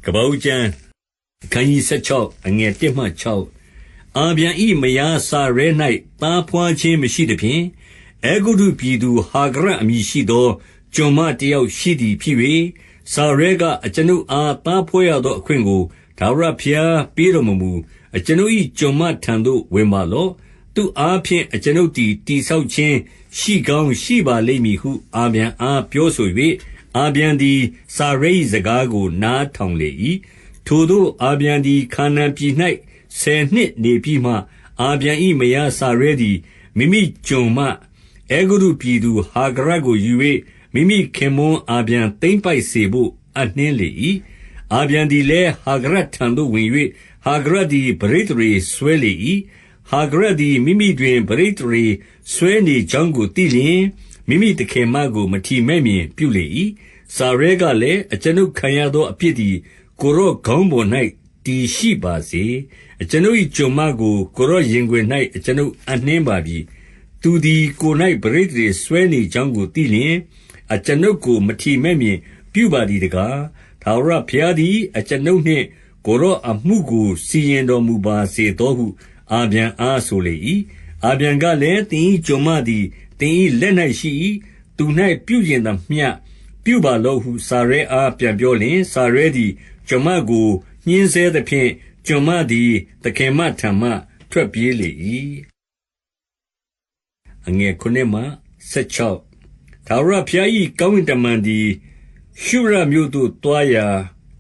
ကပောက်ကျမ်းအခန်းကြီး16အငယ်1မှ6အာဗျံဤမယားစာရဲ၌သားဖွားခြင်းမရှိသဖြင့်အေဂုတုပြည်သူဟာဂရအမည်ရှိသောကျွန်မတယောက်ရှိသည်ဖြစ်၍စာရဲကအကျွန်ုပ်အားသားဖွားရသောအခွင့်ကိုထာဝရဘုရားပေးတော်မမူအကျွန်ုပ်၏ကျွန်မထံသို့ဝင်ပါလော့သူအားဖြင့်အကျွန်ုပ်သည်တိဆောက်ခြင်းရှိကောင်းရှိပါလိမ့်မည်ဟုအာဗျံအားပြောဆို၍အာဗျံသည်စာရဲ၏စကားကိုနားထောင်လေ၏ထိုသို့အာဗျံသည်ခါနာန်ပြည်၌10 နှစ်နေပြီးမှအာဗျံ၏မယားစာရဲသည်မိမိကျွန်မအေဂုတုပြည်သူဟာဂရကိုယူ၍မိမိခင်မွန်းအာဗျံသိမ့်ပိုက်စေဖို့အနှင်းလေ၏အာဗျံသည်လည်းဟာဂရထံသို့ဝင်၍ဟာဂရသည်ပရိသရေဆွဲလေ၏ဟာဂရသည်မိမိတွင်ပရိသရေဆွဲနေကြောင်းကိုသိလျင်မိမိတခင်မကိုမထီမဲ့မြင်ပြုလေ၏စာရဲကလည်းအကျွန်ုပ်ခံရသောအပြစ်သည်ကိုရော့ခေါင်းပေါ်၌တည်ရှိပါစေအကျွန်ုပ်၏ကျွန်မကိုကိုရော့ရင်ခွင်၌အကျွန်ုပ်အနှင်းပါပြီသူသည်ကို၌ပရိသရေဆွဲနေကြောင်းကိုသိလျင်အကျွန်ုပ်ကိုမထီမဲ့မြင်ပြုပါသည်တကားထာဝရဘုရားသည်အကျွန်ုပ်နှင့်ကိုရော့အမှုကိုစီရင်တော်မူပါစေသောဟုအာဗျံအားဆိုလေ၏အာဗျံကလည်းသင်၏ကျွန်မသည်သင်၏လက်၌ရှိ၏သူ၌ပြုကျင်သမျှပြုပါလော့ဟုစာရဲအားပြန်ပြောလျင်စာရဲသည်ကျွန်မကိုညှင်းဆဲသဖြင့်ကျွန်မသည်သခင်မထံမှထွက်ပြေးလေ၏အငယ်9မှ16ထာဝရဘုရား၏ကောင်းကင်တမန်သည်ရှုရမြို့သို့တွားရာ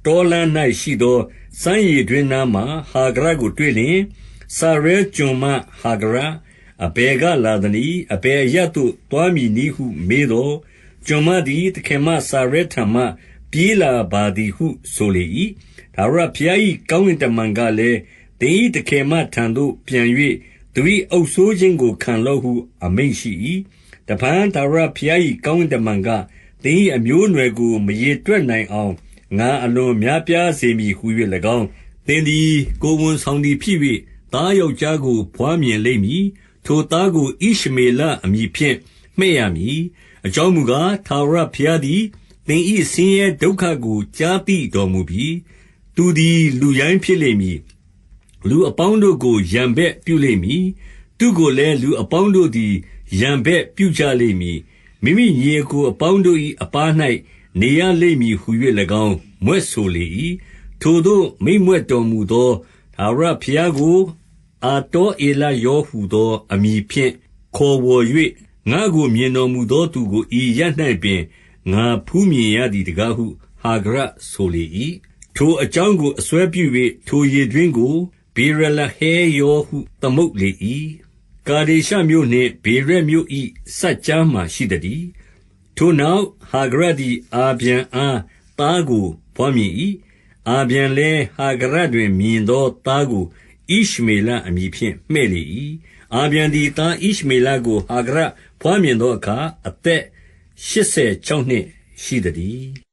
တောလမ်း၌ရှိသောစမ်းရည်တွင်နားမှဟာဂရကိုတွေ့လျင်စာရဲကျွန်မဟာဂရအဘယ်ကလာသနည်းအဘယ်အရပ်သို့တွားမည်နည်းဟုမေးသောကျွန်မသည်သခင်မစာရဲထံမှပြေးလာပါသည်ဟုဆိုလေ၏ထာဝရဘုရား၏ကောင်းကင်တမန်ကလည်းသင်၏သခင်မထံသို့ပြန်၍သူ၏အုပ်ဆိုးခြင်းကိုခံလော့ဟုအမိန့်ရှိ၏တဖန်ထာဝရဘုရား၏ကောင်းကင်တမန်ကသင်၏အမျိုးအနွယ်ကိုမရေတွက်နိုင်အောင်ငါအလွန်များပြားစေမည်ဟု၍၎င်းသင်သည်ကိုယ်ဝန်ဆောင်သည်ဖြစ်၍သားယောက်ျားကိုဘွားမြင်လိမ့်မည်ထိုသားကိုဣရှမေလအမည်ဖြင့်မှဲ့ရမည်အကြောင်းမူကားထာဝရဘုရားသည်သင်၏ဆင်းရဲဒုက္ခကိုကြားသိတော်မူပြီသူသည်လူရိုင်းဖြစ်လိမ့်မည်လူအပေါင်းတို့ကိုရန်ဘက်ပြုလိမ့်မည်သူကိုလည်းလူအပေါင်းတို့သည်ရန်ဘက်ပြုကြလိမ့်မည်မိမိညီအစ်ကိုအပေါင်းတို့၏အပါး၌နေရလိမ့်မည်ဟု၍၎င်းမြွက်ဆိုလေ၏ထိုသို့မိန့်မြွက်တော်မူသောထာဝရဘုရားကိုအာတောဧလယောဟုသောအမည်ဖြင့်ခေါ်ဝေါ်၍ငါကိုမြင်တော်မူသောသူကိုဤရပ်၌ပင်ငါဖူးမြင်ရသည်တကားဟုဟာဂရဆိုလေ၏ထိုအကြောင်းကိုအစွဲပြု၍ထိုရေတွင်းကိုဗေရလဟဲယောဟုသမုတ်လေ၏ကာဒေရှမြို့နှင့်ဗေရက်မြို့၏စပ်ကြားမှရှိသတည်းထိုနောက်ဟာဂရသည်အာဗျံအားသားကိုဘွားမြင်၏အာဗျံလည်းဟာဂရတွင်မြင်သောသားကိုဣရှမေလအမည်ဖြင့်မှဲ့လေ၏အာဗျံသည်သားဣရှမေလကိုဟာဂရဘွားမြင်သောအခါအသက်86နှစ်ရှိသတည်း